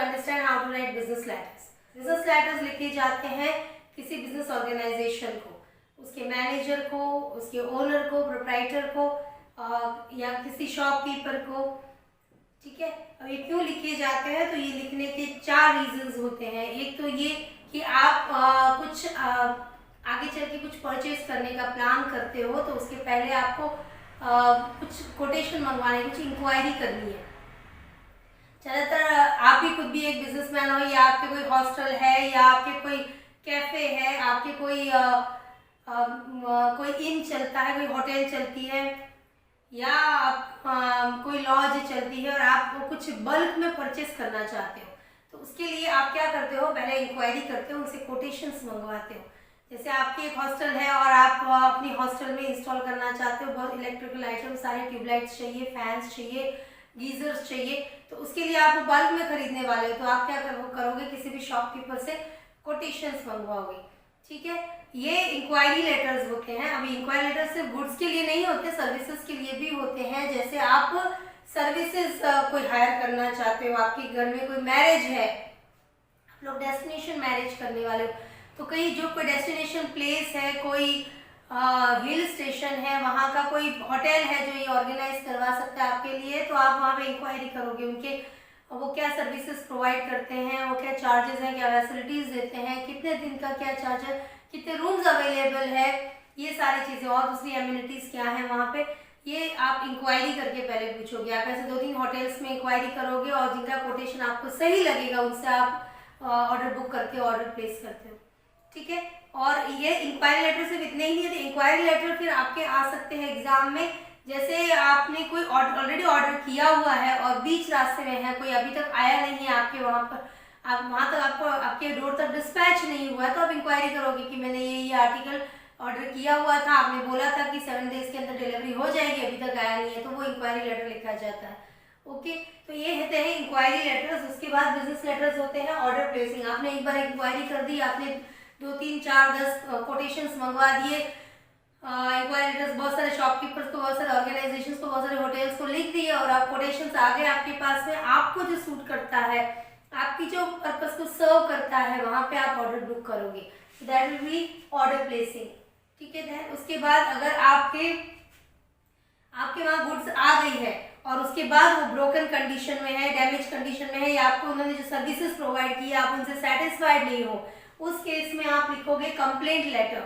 Understand how to write business letters. Business letters लिखे जाते हैं किसी बिजनेस ऑर्गेनाइजेशन को, उसके मैनेजर को, उसके ओनर को, प्रोप्राइटर को या किसी शॉपकीपर को। ठीक है, अब ये क्यों लिखे जाते हैं? तो ये लिखने के 4 रीजंस होते हैं। एक तो ये कि आप कुछ आगे चल के कुछ परचेज करने का प्लान करते हो, तो उसके पहले आपको कुछ कोटेशन मंगवाने, कुछ इंक्वायरी करनी है। ज़्यादातर आप भी खुद भी एक बिजनेसमैन हो, या आपके कोई हॉस्टल है, या आपके कोई कैफे है, आपके कोई इन चलता है, कोई होटल चलती है, या कोई लॉज चलती है और आप कुछ बल्क में परचेस करना चाहते हो, तो उसके लिए आप क्या करते हो? पहले इंक्वायरी करते हो, उनसे कोटेशंस मंगवाते हो। जैसे आपकी एक हॉस्टल है और आप अपनी हॉस्टल में इंस्टॉल करना चाहते हो बहुत इलेक्ट्रिकल आइटम, सारे ट्यूबलाइट्स चाहिए, फैंस चाहिए, गीजर्स चाहिए, तो उसके लिए आप बल्क में खरीदने वाले हो, तो आप क्या करोगे? किसी भी शॉपकीपर से कोटेशंस मंगवाओगे। ठीक है, ये इंक्वायरी लेटर्स होते हैं। अभी इंक्वायरी लेटर्स सिर्फ गुड्स के लिए नहीं होते, सर्विसेज के लिए भी होते हैं। जैसे आप सर्विसेज कोई हायर करना चाहते हो, आपके घर में कोई मैरिज है, आप लोग डेस्टिनेशन मैरिज करने वाले हो, तो कहीं जो कोई डेस्टिनेशन प्लेस है, कोई हिल स्टेशन है, वहाँ का कोई होटल है जो ये ऑर्गेनाइज करवा सकता है आपके लिए, तो आप वहाँ पे इंक्वायरी करोगे उनके, वो क्या सर्विसेज प्रोवाइड करते हैं, वो क्या चार्जेस हैं, क्या फैसिलिटीज देते हैं, कितने दिन का क्या चार्ज है, कितने रूम्स अवेलेबल है, ये सारी चीज़ें, और दूसरी एमिनिटीज़ क्या है वहाँ पे, ये आप इंक्वायरी करके पहले पूछोगे। आप ऐसे 2-3 होटल्स में इंक्वायरी करोगे और जिनका कोटेशन आपको सही लगेगा उनसे आप ऑर्डर बुक करके ऑर्डर प्लेस करते हो। ठीक है, और ये इंक्वायरी लेटर सिर्फ इतने ही नहीं है, इंक्वायरी लेटर फिर आपके आ सकते हैं एग्जाम में। जैसे आपने कोई ऑलरेडी ऑर्डर किया हुआ है और बीच रास्ते में है, कोई अभी तक आया नहीं है आपके वहाँ पर, आप वहाँ तक आपको आपके डोर तक डिस्पैच नहीं हुआ है, तो आप इंक्वायरी करोगे कि मैंने ये आर्टिकल ऑर्डर किया हुआ था, आपने बोला था कि 7 डेज के अंदर डिलीवरी हो जाएगी, अभी तक आया नहीं है, तो वो इंक्वायरी लेटर लिखा जाता है। ओके, तो ये होते हैं इंक्वायरी लेटर्स। उसके बाद बिजनेस लेटर्स होते हैं ऑर्डर प्लेसिंग। आपने एक बार इंक्वायरी कर दी, आपने 2, 3, 4, 10 कोटेशंस मंगवा दिए, इंक्वायरी लेटर्स बहुत सारे शॉपकीपर्स को, बहुत सारे ऑर्गेनाइजेशंस को, बहुत सारे होटल्स को लिख दिए और आप कोटेशंस आ गए आपके पास में। आपको जो सूट करता है, आपकी जो पर्पस को सर्व करता है, वहां पे आप ऑर्डर बुक करोगे, that will be order placing. ठीक है, देन उसके बाद अगर आपके वहां गुड्स आ गई है और उसके बाद वो ब्रोकन कंडीशन में है, डैमेज कंडीशन में है, या आपको उन्होंने जो सर्विसेज प्रोवाइड की आप उनसे सेटिस्फाइड नहीं हो, उस केस में आप लिखोगे कंप्लेंट लेटर।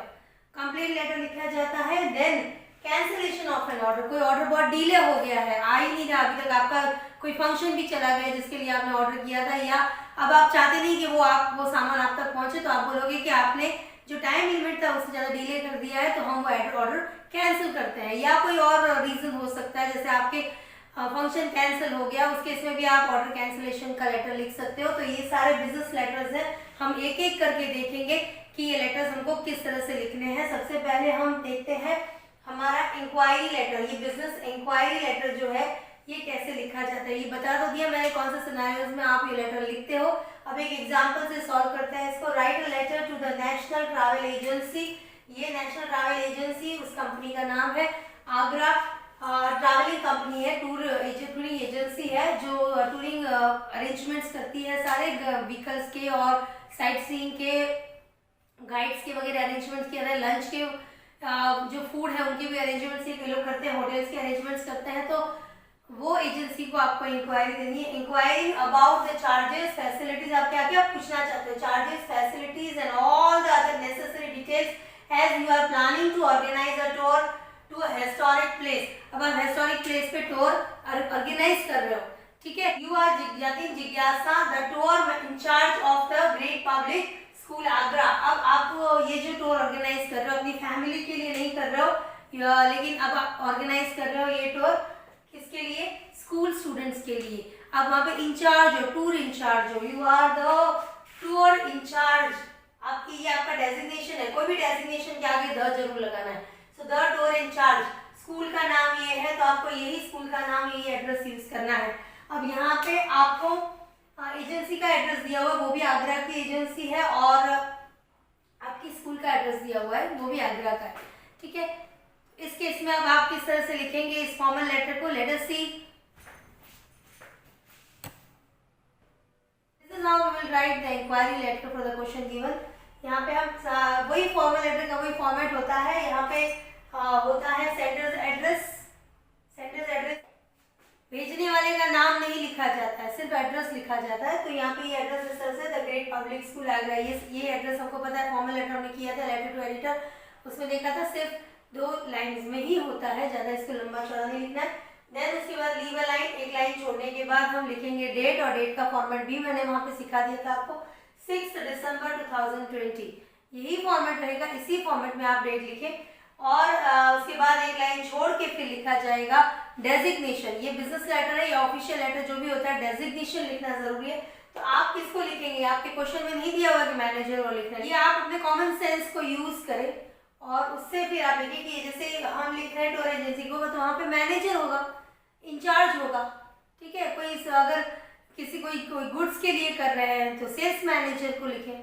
कंप्लेंट लेटर लिखा जाता है। Then cancellation of an order, कोई ऑर्डर बहुत डिले हो गया है, आ ही नहीं रहा अभी तक, आपका कोई फंक्शन भी चला गया जिसके लिए आपने ऑर्डर किया था, या अब आप चाहते नहीं कि वो सामान आप तक पहुंचे, तो आप बोलोगे कि आपने जो टाइम लिमिट था उससे ज़्यादा डिले कर दिया है, तो हम वो ऑर्डर कैंसिल करते हैं। या कोई और रीज़न हो सकता है, जैसे आपके फंक्शन कैंसिल हो गया, उस केस में भी आप ऑर्डर कैंसिलेशन का लेटर लिख सकते हो। तो ये सारे बिजनेस लेटर्स हैं, हम एक एक करके देखेंगे कि ये लेटर्स हमको किस तरह से लिखने हैं। सबसे पहले हम देखते हैं हमारा इंक्वायरी लेटर। ये बिजनेस इंक्वायरी लेटर जो है ये कैसे लिखा जाता है, ये बता तो दिया मैंने कौन से सिनेरियोज में आप ये लेटर लिखते हो। अब एक एग्जांपल से सॉल्व करते हैं इसको। Write a letter to the national travel agency. ये नेशनल ट्रैवल एजेंसी, उस कंपनी का नाम है आगरा ट्रैवलिंग कंपनी है, टूरिंग एजेंसी है जो टूरिंग अरेंजमेंट्स करती है, सारे व्हीकल्स के और साइट सीइंग के, गाइड्स के वगैरह अरेंजमेंट्स किए, लंच के जो फूड है उनके भी अरेंजमेंट्स ये लोग करते हैं, होटल्स के अरेंजमेंट्स करते हैं। तो वो एजेंसी को आपको इंक्वायरी देनी है। Enquiry about the charges, facilities, आप क्या क्या पूछना चाहते हो, charges, facilities and all the other necessary details as you are planning to organise a tour to a historic place. अब आप हिस्टोरिक प्लेस पे टूर ऑर्गेनाइज कर रहे हो, ठीक है। यू आर जिज्ञासा the tour incharge of the great public school Agra. अब आप ये जो टूर ऑर्गेनाइज कर रहे हो अपनी फैमिली के लिए नहीं कर रहे हो, लेकिन अब आप ऑर्गेनाइज कर रहे हो ये टूर किसके लिए, स्कूल स्टूडेंट्स के लिए। अब वहां पे इंचार्ज हो, टूर इंचार्ज हो, you are the tour incharge. आपकी ये आपका डेजिग्नेशन है, कोई भी डेजिग्नेशन के आगे द जरूर लगाना है। So the tour incharge, school का नाम ये है तो आपको यही स्कूल का नाम, यही एड्रेस यूज करना है। अब यहाँ पे आपको एजेंसी का एड्रेस दिया हुआ है, वो भी आगरा की एजेंसी है, और आपकी स्कूल का एड्रेस दिया हुआ है वो भी आगरा का है, ठीक है। इस केस में अब आप किस तरह से लिखेंगे इस फॉर्मल लेटर को, let us see. Write the enquiry letter for the question given. यहाँ पे हम वही फॉर्मल लेटर का वही फॉर्मेट होता है। यहाँ पे होता है सेंडर्स एड्रेस। भेजने वाले का नाम नहीं लिखा जाता है, सिर्फ एड्रेस लिखा जाता है। तो यहाँ पे ये एड्रेस इस तरह से the great public school Agra, ये एड्रेस हमको पता है, फॉर्मल लेटर हमने किया था लेटर टू एडिटर, उसमें देखा था सिर्फ 2 लाइन्स में ही होता है, ज़्यादा इसको लंबा चौड़ा नहीं लिखना है। देन उसके बाद लीव अ लाइन, एक लाइन छोड़ने के बाद हम लिखेंगे डेट, और डेट का फॉर्मेट भी मैंने वहाँ पे सिखा दिया था आपको, 6 दिसंबर 2020, यही फॉर्मेट रहेगा। इसी फॉर्मेट में आप डेट लिखें और उसके बाद एक लाइन छोड़ के फिर लिखा जाएगा डेजिग्नेशन। ये बिजनेस लेटर है या ऑफिशियल लेटर जो भी होता है, डेजिग्नेशन लिखना जरूरी है। तो आप किसको लिखेंगे, आपके क्वेश्चन में नहीं दिया हुआ कि मैनेजर को लिखना है, ये आप अपने कॉमन सेंस को यूज करें और उससे फिर आप लिखिए कि जैसे हम लिख रहे हैं टूर एजेंसी को, तो वहाँ पे मैनेजर होगा, इंचार्ज होगा, ठीक है। अगर कोई गुड्स के लिए कर रहे हैं तो सेल्स मैनेजर को लिखें,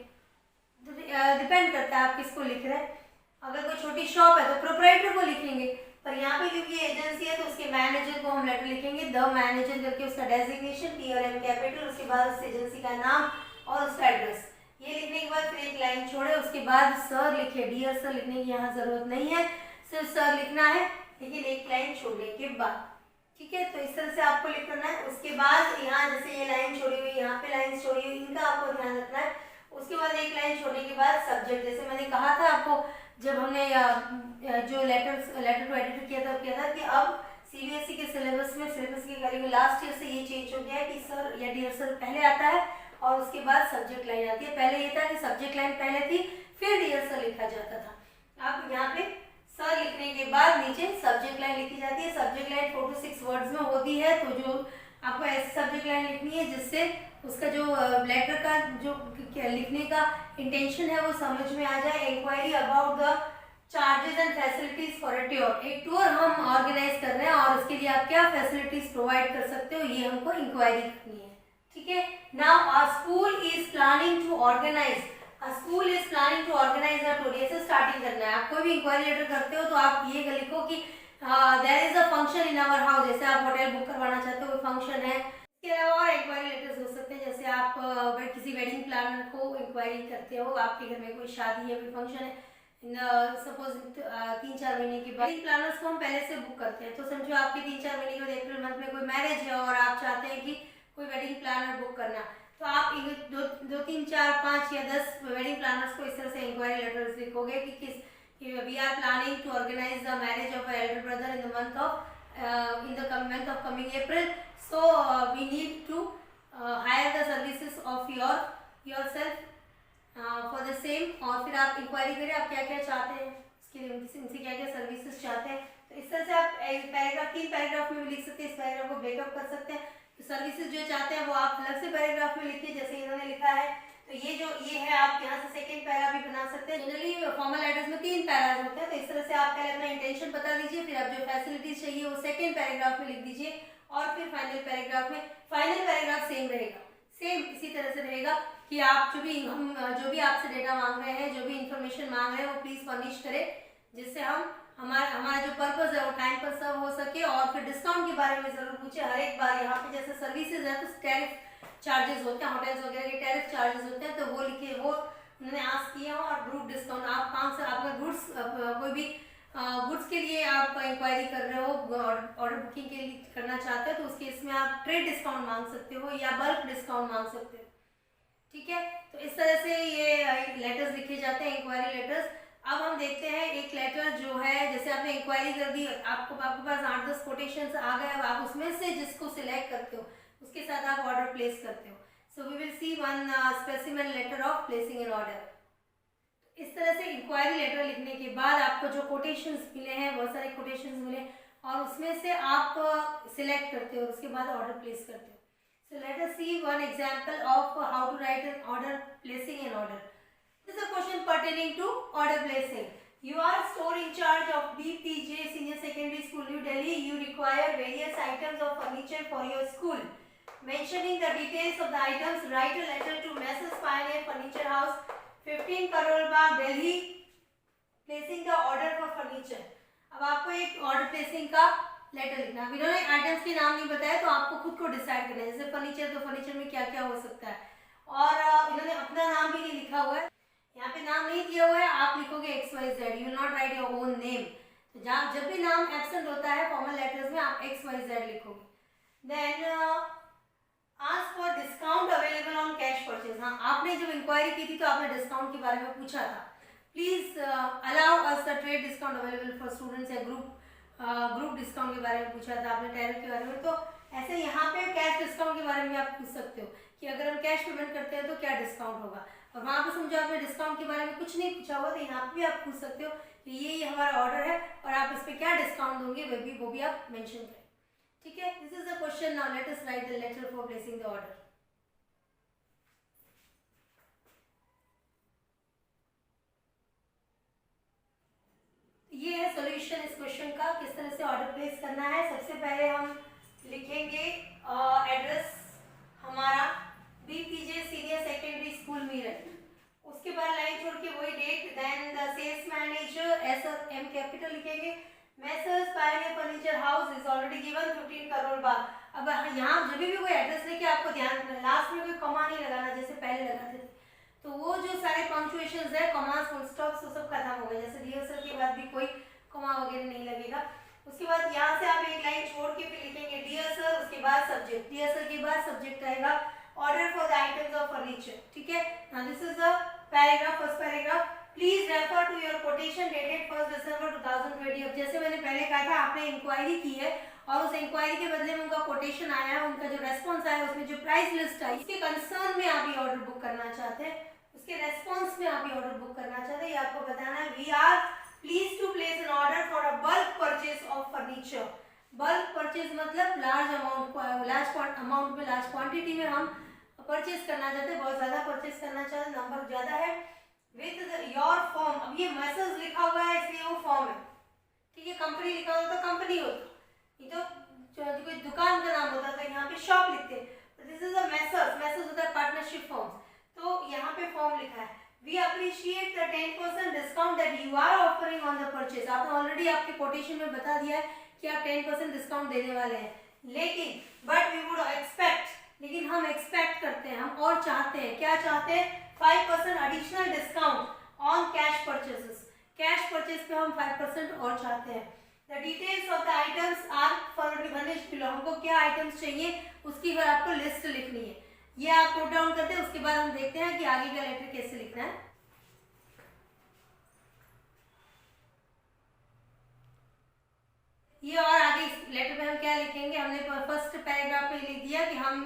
डिपेंड करता है आप किसको लिख रहे हैं। अगर कोई छोटी शॉप है तो प्रोप्राइटर को लिखेंगे, पर यहाँ पे क्योंकि एजेंसी है तो उसके मैनेजर को हम लेटर लिखेंगे द मैनेजर करके, उसका डेजिग्नेशन PRM कैपिटल, उसके बाद उस एजेंसी का नाम और उसका एड्रेस। ये लिखने के बाद फिर एक लाइन छोड़े, उसके बाद सर लिखे, डियर सर लिखने की यहाँ जरूरत नहीं है, सिर्फ सर लिखना है, लेकिन एक लाइन छोड़ने के बाद, ठीक है। तो इस तरह से आपको लिख करना है। उसके बाद यहाँ जैसे ये लाइन छोड़ी हुई, यहाँ पे लाइन छोड़ी हुई, इनका आपको ध्यान रखना है। उसके बाद एक लाइन छोड़ने के बाद सब्जेक्ट, जैसे मैंने कहा था आपको जब हमने जो लेटर टू एडिटर किया था कि अब CBSE के सिलेबस के करीब लास्ट ईयर से ये चेंज हो गया है कि सर या डियर सर पहले आता है और उसके बाद सब्जेक्ट लाइन आती है। पहले ये था कि सब्जेक्ट लाइन पहले थी, फिर डियर सर लिखा जाता था। अब यहाँ पे सर लिखने के बाद नीचे सब्जेक्ट लाइन लिखी जाती है। सब्जेक्ट लाइन 4 to 6 वर्ड्स में होती है, तो जो आपको ऐसी सब्जेक्ट लाइन लिखनी है जिससे उसका जो लेटर का जो लिखने का इंटेंशन है वो समझ में आ जाए। Enquiry about the charges and facilities for a tour, एक टूर हम ऑर्गेनाइज कर रहे हैं और उसके लिए आप क्या फैसिलिटीज प्रोवाइड कर सकते हो, ये हमको इंक्वायरी करनी है, ठीक है। Now a school is planning to organise a tour, ऐसे स्टार्टिंग करना है। आप कोई भी इंक्वायरी लेटर करते हो तो आप ये लिखो कि there is a function in our house, जैसे आप होटल बुक करवाना चाहते हो, कोई फंक्शन है। इसके अलावा और इंक्वायरी लेटर्स हो सकते हैं, जैसे आप किसी वेडिंग प्लानर को इंक्वायरी करते हो, आपके घर में कोई शादी है, कोई फंक्शन है, सपोज 3-4 महीने के बाद। वेडिंग प्लानर्स को हम पहले से बुक करते हैं, तो समझो आपके 3-4 महीने के बाद अप्रैल मंथ में कोई मैरिज है और आप चाहते हैं कि कोई वेडिंग प्लानर बुक करना, तो आप 2, 3, 4, 5 या 10 वेडिंग प्लानर्स को इस तरह से इंक्वायरी लेटर्स लिखोगे कि we are planning to organize the marriage of our elder brother in the month of coming April, so we need to hire the services of yourself for the same। और फिर आप inquiry करें आप क्या क्या चाहते हैं, उसके लिए इनसे क्या क्या सर्विसेज चाहते हैं। तो इस तरह से आप पैराग्राफ 3 पैराग्राफ में भी लिख सकते हैं, इस पैराग्राफ को ब्रेकअप कर सकते हैं। तो सर्विसेज जो चाहते हैं वो आप अलग से पैराग्राफ में लिखिए, जैसे इन्होंने लिखा है। तो ये है, आप यहाँ से सेकंड पैरा भी बना सकते हैं। जनरली फॉर्मल लेटर्स में 3 पैराज होते हैं, तो इस तरह से आप पहले अपना इंटेंशन बता दीजिए, फिर आप जो फैसिलिटीज चाहिए वो सेकंड पैराग्राफ में लिख दीजिए और फिर फाइनल पैराग्राफ सेम रहेगा, सेम इसी तरह से रहेगा कि आप जो भी आपसे डेटा मांग रहे हैं, जो भी इंफॉर्मेशन मांग रहे हैं वो प्लीज फर्निश करें, जिससे हमारा जो पर्पस है वो टाइम पर सर्व हो सके। और फिर डिस्काउंट के बारे में जरूर पूछे हर एक बार। यहाँ पे जैसे सर्विसेज है तो टैरिफ चार्जेस होते हैं, होटल्स वगैरह के टैरिफ चार्जेस होते हैं, तो वो लिखिए, वो उन्होंने आस्क किया हो। और ग्रुप डिस्काउंट आप अगर कोई भी गुड्स के लिए आप इंक्वायरी कर रहे हो, ऑर्डर बुकिंग के लिए करना चाहते हो, तो उसके इसमें आप ट्रेड डिस्काउंट मांग सकते हो या बल्क डिस्काउंट मांग सकते हो, ठीक है। तो इस तरह से ये लेटर्स लिखे जाते हैं, इंक्वायरी लेटर्स। अब हम देखते हैं एक लेटर जो है, जैसे आपने इंक्वायरी कर दी, आपके पास 8-10 कोटेशंस आ गए, अब आप उसमें से जिसको सिलेक्ट करते हो उसके साथ आप ऑर्डर प्लेस करते हो। So we will see one specimen letter of placing an order. इस तरह से इंक्वायरी लेटर लिखने के बाद आपको जो कोटेशंस मिले हैं, बहुत सारे कोटेशंस मिले, और उसमें से आप सिलेक्ट करते हो, उसके बाद ऑर्डर प्लेस करते हो। So let us see one example of how to write an order placing an order. This is a question pertaining to order placing. You are store in charge of BPJ Senior Secondary School, New Delhi. You require various items of furniture for your school. Mentioning the details of the items, write a letter to Messrs Pioneer Furniture House, 15 Karol Bagh, Delhi, placing the order for furniture. अब आपको एक order placing का letter लिखना है। इन्होंने items के नाम नहीं बताया, तो आपको खुद को डिसाइड करना है। जैसे फर्नीचर, तो फर्नीचर में क्या क्या हो सकता है, और इन्होंने अपना नाम भी नहीं लिखा हुआ है, यहाँ पे नाम नहीं दिया हुआ है, आप लिखोगे XYZ, you will not right your own name. तो जब भी नाम एब्सेंट होता है फॉर्मल लेटर्स में आप XYZ लिखोगे। Then ask for discount available on cash purchase. हाँ, आपने जब इंक्वायरी की थी तो आपने डिस्काउंट के बारे में पूछा था। Please allow us the trade discount available for students या ग्रुप डिस्काउंट के बारे में पूछा था आपने, टैरिफ के बारे में। तो ऐसे यहाँ पे कैश डिस्काउंट के बारे में आप पूछ सकते हो कि अगर हम कैश पेमेंट करते हैं तो क्या डिस्काउंट होगा। और वहाँ पे समझो आपने डिस्काउंट के बारे में कुछ नहीं पूछा हुआ, तो यहाँ पे भी आप पूछ सकते हो कि ये हमारा ऑर्डर है और आप इस पर क्या डिस्काउंट दोगे, वो भी आप मेंशन करें। ठीक है, this is the question. Now let us write the letter for placing the order. ये है सॉल्यूशन इस क्वेश्चन का, किस तरह से ऑर्डर प्लेस करना है। सबसे पहले हम लिखेंगे एड्रेस हमारा BPJ senior secondary school Meerut, उसके बाद लाइन छोड़ के वही date, then the sales manager S और M कैपिटल लिखेंगे। Messrs pioneer furniture house is already given 15 Karol Bagh. अब यहाँ जब भी कोई एड्रेस लेके आपको ध्यान रखना, लास्ट में कोई कॉमा नहीं लगाना जैसे पहले लगाते थे। तो वो जो सारे पंक्चुएशंस है, कॉमा, फुल स्टॉप्स, वो सब खत्म हो गए। जैसे रिहर्सल के बाद भी कोई कॉमा वगैरह नहीं लगेगा। उसके बाद यहाँ से आप एक लाइन छोड़ के फिर लिखेंगे डियर सर, उसके बाद सब्जेक्ट, डियर सर के बाद सब्जेक्ट रहेगा order for the items of furniture. ठीक है, now this is the paragraph, first paragraph. Please refer to your quotation dated 1 December 2020। अब जैसे मैंने पहले कहा था, आपने इंक्वायरी की है और उस इंक्वायरी के बदले में उनका कोटेशन आया है, उनका जो रेस्पॉन्स आया उसमें जो प्राइस लिस्ट आई, उसके कंसर्न में आप ये ऑर्डर बुक करना चाहते हैं, उसके रेस्पॉन्स में आप ये ऑर्डर बुक करना चाहते हैं। ये आपको बताना है we are pleased to place an order for a bulk purchase of furniture. Bulk purchase मतलब लार्ज अमाउंट में, लार्ज क्वांटिटी में हम परचेज करना चाहते हैं, बहुत ज्यादा परचेज करना चाहते हैं, नंबर ज्यादा है। विद योर फॉर्म, अब ये मैसेज लिखा हुआ है इसलिए वो फॉर्म है। ठीक है, कंपनी लिखा होता तो कंपनी होता, ये तो कोई दुकान का नाम होता तो यहाँ पे शॉप लिखते। दिस इज अ मैसेज होता है पार्टनरशिप फॉर्म, तो यहाँ पे फॉर्म लिखा है। We appreciate the 10% discount that you are offering on the purchase. आपने ऑलरेडी आपके कोटेशन में बता दिया है कि आप 10% डिस्काउंट देने वाले हैं, लेकिन बट वी वुड एक्सपेक्ट, लेकिन हम एक्सपेक्ट करते हैं, हम और चाहते हैं, क्या चाहते हैं, 5% additional discount on cash purchases. Cash purchase पे हम 5% और चाहते हैं। The details of the items are furnished below. हमको क्या आइटम्स चाहिए उसकी फिर आपको लिस्ट लिखनी है, ये आप नोट डाउन करते हैं। उसके बाद हम देखते हैं कि आगे का लेटर कैसे लिखना है। ये और आगे इस लेटर में हम क्या लिखेंगे, हमने फर्स्ट पैराग्राफ में लिख दिया कि हम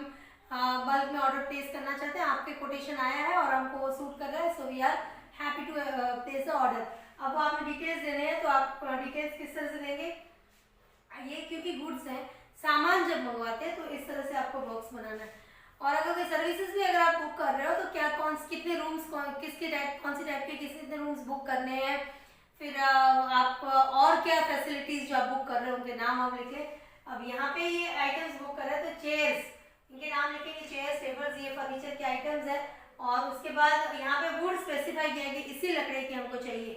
बल्क में ऑर्डर प्लेस करना चाहते हैं, आपके कोटेशन आया है और हमको वो सूट कर रहा है, so we are happy to place the order. अब आपने डिटेल्स देने हैं, तो आप डिटेल्स किस तरह से देंगे, ये क्योंकि गुड्स हैं, सामान जब मंगवाते हैं तो इस तरह से आपको बॉक्स बनाना है। और अगर कोई सर्विसेज भी अगर आप बुक कर रहे हो तो क्या कितने रूम्स, किसके टाइप, कौन सी टाइप के कितने रूम्स बुक करने हैं, फिर आप और क्या फैसिलिटीज जो आप बुक कर रहे हो उनके नाम आप लिख लें। अब यहाँ पे ये आइटम्स बुक कर रहे हैं तो चेयर्स, इनके नाम लिखेंगे, चेयर्स, टेबल्स, ये फर्नीचर के आइटम्स है। और उसके बाद यहाँ पे वुड स्पेसिफाई किया है कि इसी लकड़ी की हमको चाहिए,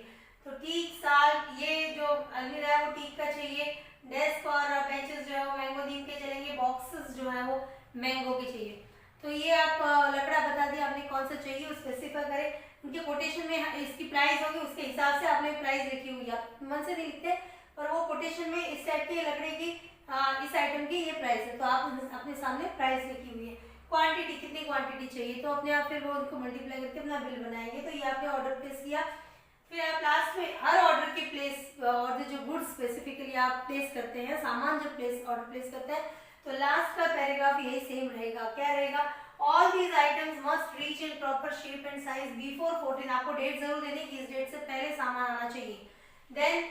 तो टीक, साल, ये जो अलमीरा है वो टीक का चाहिए, डेस्क और बेंचेस जो है वो मैंगो नीम के चलेंगे, बॉक्सेस जो है वो मैंगो के चाहिए। तो ये आप लकड़ा बता दिया आपने कौन सा चाहिए, वो स्पेसिफाई करें। उनके कोटेशन में इसकी प्राइस होगी, उसके हिसाब से आपने प्राइस लिखी हुई है, मन से नहीं लिखते, पर वो कोटेशन में इस टाइप की लकड़ी की इस आइटम की ये प्राइस है, तो आप अपने सामने प्राइस लिखी हुई है। क्वांटिटी, कितनी क्वांटिटी चाहिए, तो अपने आप फिर वो उनको मल्टीप्लाई करके अपना बिल बनाएंगे। तो ये आपने ऑर्डर प्लेस किया, फिर आप लास्ट में हर ऑर्डर के प्लेस, ऑर्डर जो गुड्स स्पेसिफिकली आप प्लेस करते हैं, सामान जब ऑर्डर प्लेस करते हैं, तो लास्ट का पैराग्राफ यही सेम रहेगा। क्या रहेगा, all these items must reach in proper shape and size before 14। आपको डेट जरूर देनी कि इस डेट से पहले सामान आना चाहिए। Then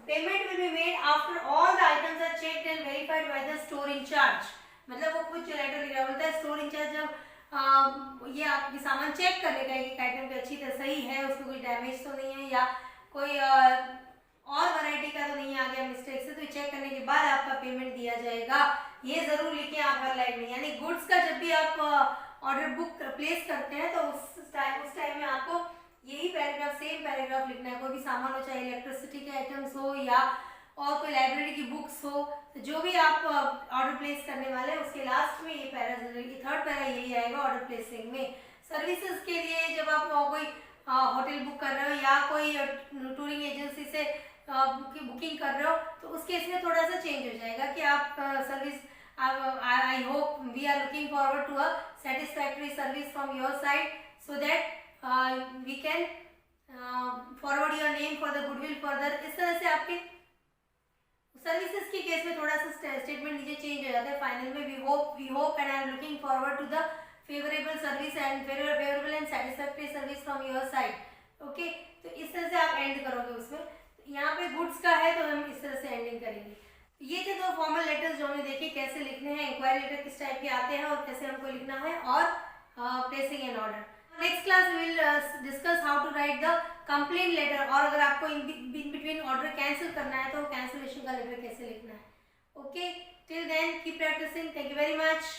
payment will be made after all the items are checked and verified by the store incharge. मतलब वो कुछ लेटर लिख रहा बोलता है, स्टोर इंचार्ज जब ये आपके सामान चेक कर लेगा कि आइटम की अच्छी तरह सही है, उसमें कोई डैमेज तो नहीं है या कोई और वैरायटी का तो नहीं आ गया मिस्टेक से, तो चेक करने के बाद आपका पेमेंट दिया जाएगा। ये जरूर लिखें आप हर लाइन में। यानी गुड्स का जब भी आप ऑर्डर बुक प्लेस करते हैं तो उस टाइम में आपको यही पैराग्राफ, सेम पैराग्राफ लिखना है। कोई भी सामान हो, चाहे इलेक्ट्रिसिटी के आइटम्स हो या और कोई लाइब्रेरी की बुक्स हो, तो जो भी आप ऑर्डर प्लेस करने वाले हैं उसके लास्ट में ये पैरा, थर्ड पैरा यही आएगा ऑर्डर प्लेसिंग में। सर्विसेज के लिए जब आप कोई होटल बुक कर रहे हो या कोई टूरिंग एजेंसी से की बुकिंग कर रहे हो, तो उस केस में थोड़ा सा चेंज हो जाएगा कि आप service, I hope we are looking forward to a satisfactory service from your side, so that we can forward your name for the goodwill further. इस तरह से आपके सर्विसेज के केस में थोड़ा सा स्टेटमेंट नीचे चेंज हो जाता है। फाइनल में we hope and I am looking forward to the favourable service and favourable and satisfactory service from your side. Okay, तो इस तरह से आप एंड करोगे उसमें। तो यहाँ पे गुड्स का है तो हम इस तरह से एंडिंग करेंगे। ये थे दो फॉर्मल लेटर्स जो हमने देखे कैसे लिखने हैं, इंक्वायरी लेटर किस टाइप के आते हैं और कैसे हमको लिखना है, और placing an order. Next class we will discuss how to write the complaint letter, और अगर आपको इन बिटवीन ऑर्डर कैंसिल करना है तो कैंसिलेशन का लेटर कैसे लिखना है। Okay, till then keep practising. Thank you very much.